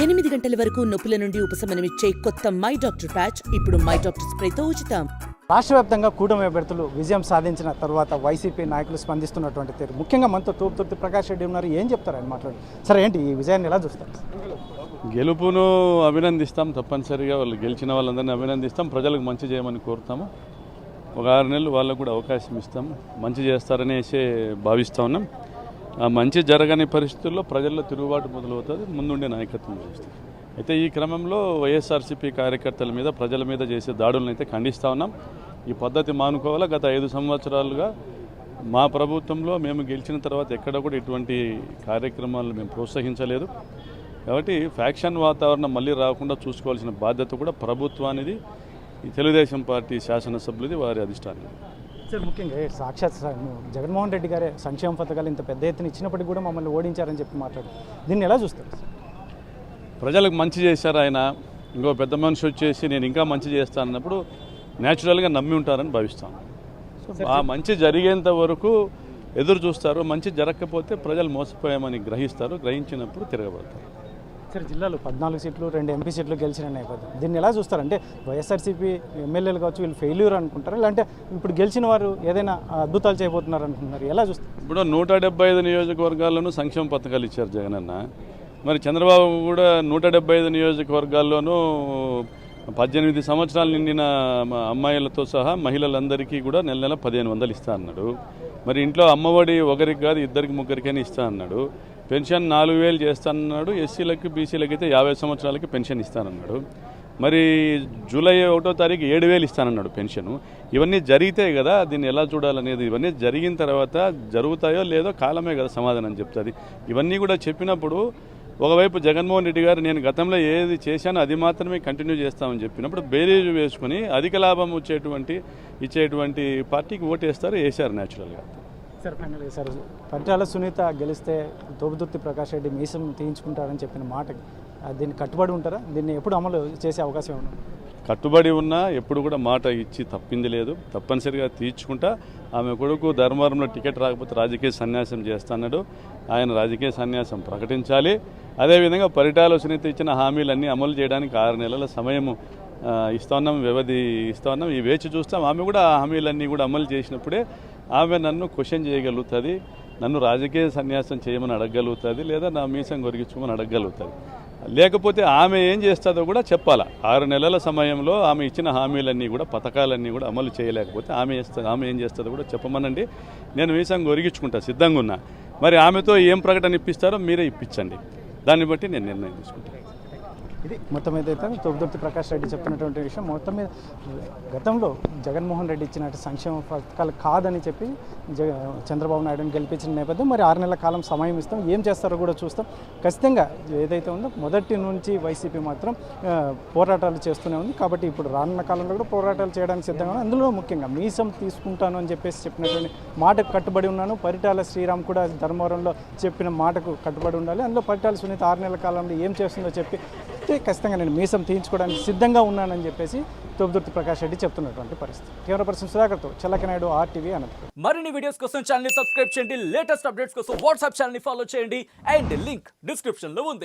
8 గంటల వరకు నొప్పుల నుండి ఉపశమనమిచ్చే కొత్త మై డాక్టర్ ప్యాచ్ ఇప్పుడు మై డాక్టర్ స్ప్రేతో ఉచితం. రాష్ట్ర వ్యాప్తంగా కూటమి అభ్యర్థులు విజయం సాధించిన తర్వాత వైసీపీ నాయకులు స్పందిస్తున్నటువంటి తీరు, ముఖ్యంగా మనతో తోపుతుర్తి ప్రకాష్ రెడ్డి ఉన్నారు. ఏం చెప్తారు ఆయన మాట్లాడి? సరే, ఏంటి ఈ విజయాన్ని ఎలా చూస్తారు? గెలుపును అభినందిస్తాం, తప్పనిసరిగా వాళ్ళు గెలిచిన వాళ్ళందరినీ అభినందిస్తాం. ప్రజలకు మంచి చేయమని కోరుతాము. ఒక 6 నెలలు వాళ్ళకు కూడా అవకాశం ఇస్తాము, మంచి చేస్తారనేసి భావిస్తూ ఉన్నాం. ఆ మంచి జరగని పరిస్థితుల్లో ప్రజల్లో తిరుగుబాటు మొదలవుతుంది, ముందుండే నాయకత్వం చేస్తుంది. అయితే ఈ క్రమంలో వైఎస్ఆర్సీపీ కార్యకర్తల మీద, ప్రజల మీద చేసే దాడులను అయితే ఖండిస్తూ ఉన్నాం. ఈ పద్ధతి మానుకోవాలా. గత 5 సంవత్సరాలుగా మా ప్రభుత్వంలో మేము గెలిచిన తర్వాత ఎక్కడ కూడా ఇటువంటి కార్యక్రమాలను మేము ప్రోత్సహించలేదు. కాబట్టి ఫ్యాక్షన్ వాతావరణం మళ్ళీ రాకుండా చూసుకోవాల్సిన బాధ్యత కూడా ప్రభుత్వానిది, ఈ తెలుగుదేశం పార్టీ శాసనసభ్యులది, వారి అధిష్టానం. సార్, ముఖ్యంగా సాక్షాత్ జగన్మోహన్ రెడ్డి గారే సంక్షేమ పథకాలు ఇంత పెద్ద ఎత్తున ఇచ్చినప్పటికీ కూడా మమ్మల్ని ఓడించారని చెప్పి మాట్లాడు, దీన్ని ఎలా చూస్తారు? ప్రజలకు మంచి చేశారు ఆయన. ఇంకో పెద్ద మనిషి వచ్చేసి నేను ఇంకా మంచి చేస్తాను అన్నప్పుడు న్యాచురల్గా నమ్మి ఉంటారని భావిస్తాను. ఆ మంచి జరిగేంత వరకు ఎదురు చూస్తారు. మంచి జరగకపోతే ప్రజలు మోసపోయామని గ్రహిస్తారు. గ్రహించినప్పుడు తిరగబడతారు. సార్, జిల్లాలో 14 సీట్లు 2 ఎంపీ సీట్లు గెలిచిన నేపథ్యం, దీన్ని ఎలా చూస్తారంటే వైఎస్ఆర్సీపీ ఎమ్మెల్యేలు కావచ్చు, వీళ్ళు ఫెయిల్యూర్ అనుకుంటారు, లేదంటే ఇప్పుడు గెలిచిన వారు ఏదైనా అద్భుతాలు చేయబోతున్నారు అనుకుంటున్నారు? ఎలా చూస్తారు? ఇప్పుడు 175 నియోజకవర్గాల్లోనూ సంక్షేమ పథకాలు ఇచ్చారు జగనన్న. మరి చంద్రబాబు కూడా 175 నియోజకవర్గాల్లోనూ 18 సంవత్సరాలు నిండిన అమ్మాయిలతో సహా మహిళలందరికీ కూడా నెల నెల 1500 ఇస్తా అన్నాడు. మరి ఇంట్లో అమ్మఒడి ఒకరికి కాదు, ఇద్దరికి ముగ్గురికైనా ఇస్తా అన్నాడు. పెన్షన్ 4000 చేస్తానన్నాడు. ఎస్సీలకు బీసీలకు అయితే 50 సంవత్సరాలకి పెన్షన్ ఇస్తానన్నాడు. మరి జూలై 1వ తారీఖు 7000 ఇస్తానన్నాడు పెన్షను. ఇవన్నీ జరిగితే కదా దీన్ని ఎలా చూడాలనేది. ఇవన్నీ జరిగిన తర్వాత జరుగుతాయో లేదో కాలమే కదా సమాధానం చెప్తుంది. ఇవన్నీ కూడా చెప్పినప్పుడు ఒకవైపు జగన్మోహన్ రెడ్డి గారు నేను గతంలో ఏది చేశానో అది మాత్రమే కంటిన్యూ చేస్తామని చెప్పినప్పుడు బేరీజు వేసుకుని అధిక లాభం ఇచ్చేటువంటి పార్టీకి ఓటేస్తారు, వేశారు న్యాచురల్గా. Sir, final sir, Paritala Sunitha గెలిస్తే తోపుదుర్తి ప్రకాష్ రెడ్డి మీసం తీయించుకుంటారని చెప్పిన మాటకి దీన్ని కట్టుబడి ఉంటారా? దీన్ని ఎప్పుడు అమలు చేసే అవకాశం ఏమన్నా? కట్టుబడి ఉన్నా ఎప్పుడు కూడా మాట ఇచ్చి తప్పింది లేదు. తప్పనిసరిగా తీర్చుకుంటా. ఆమె కొడుకు ధర్మవరంలో టికెట్ రాకపోతే రాజకీయ సన్యాసం చేస్తున్నాడు. ఆయన రాజకీయ సన్యాసం ప్రకటించాలి. అదేవిధంగా పరిటాల సునీత ఇచ్చిన హామీలన్నీ అమలు చేయడానికి 6 నెలల సమయం ఇస్తున్నాం, వ్యవధి ఇస్తున్నాం. ఈ వేచి చూస్తాం. ఆమె కూడా ఆ హామీలన్నీ కూడా అమలు చేసినప్పుడే ఆమె నన్ను క్వశ్చన్ చేయగలుగుతుంది, నన్ను రాజకీయ సన్యాసం చేయమని అడగగలుగుతుంది, లేదా నా మీసం కొరిగించుకోమని అడగగలుగుతుంది. లేకపోతే ఆమె ఏం చేస్తుందో కూడా చెప్పాలా. 6 నెలల సమయంలో ఆమె ఇచ్చిన హామీలన్నీ కూడా, పథకాలన్నీ కూడా అమలు చేయలేకపోతే ఆమె ఏం చేస్తుందో కూడా చెప్పమనండి. నేను మీసం కొరిగించుకుంటా, సిద్ధంగా ఉన్నా. మరి ఆమెతో ఏం ప్రకటన ఇప్పిస్తారో మీరే ఇప్పించండి, దాన్ని బట్టి నేను నిర్ణయం తీసుకుంటాను. ఇది మొత్తం మీద అయితే తోపుదుర్తి ప్రకాష్ రెడ్డి చెప్తున్నటువంటి విషయం. మొత్తం మీద గతంలో జగన్మోహన్ రెడ్డి ఇచ్చినట్టు సంక్షేమ పథకాలు కాదని చెప్పి చంద్రబాబు నాయుడుని గెలిపించిన నేపథ్యం, మరి 6 నెలల కాలం సమయం ఇస్తాం, ఏం చేస్తారో కూడా చూస్తాం. ఖచ్చితంగా ఏదైతే ఉందో మొదటి నుంచి వైసీపీ మాత్రం పోరాటాలు చేస్తూనే ఉంది. కాబట్టి ఇప్పుడు రానున్న కాలంలో కూడా పోరాటాలు చేయడానికి సిద్ధంగా ఉంది. అందులో ముఖ్యంగా మీసం తీసుకుంటాను అని చెప్పేసి చెప్పినటువంటి మాటకు కట్టుబడి ఉన్నాను. పరిటాల శ్రీరామ్ కూడా ధర్మవరంలో చెప్పిన మాటకు కట్టుబడి ఉండాలి. అందులో పరిటాల సునీత 6 నెలల కాలంలో ఏం చేస్తుందో చెప్పి ఖచ్చితంగా నేను మీసం తీయించుకోవడానికి సిద్ధంగా ఉన్నానని చెప్పేసి తోపుదుర్తి ప్రకాష్ రెడ్డి చెప్తున్నటువంటి పరిస్థితి. కెమెరా పర్సన్ సుధాకర్తో చల్లక నాయుడు, RTV అనంతపురం. మరిన్ని వీడియోస్ కోసం ఛానల్ ని సబ్స్క్రైబ్ చేయండి. లేటెస్ట్ అప్డేట్స్ కోసం వాట్సాప్ ఛానల్ ని ఫాలో చేయండి. అండ్ లింక్ డిస్క్రిప్షన్ లో ఉంది.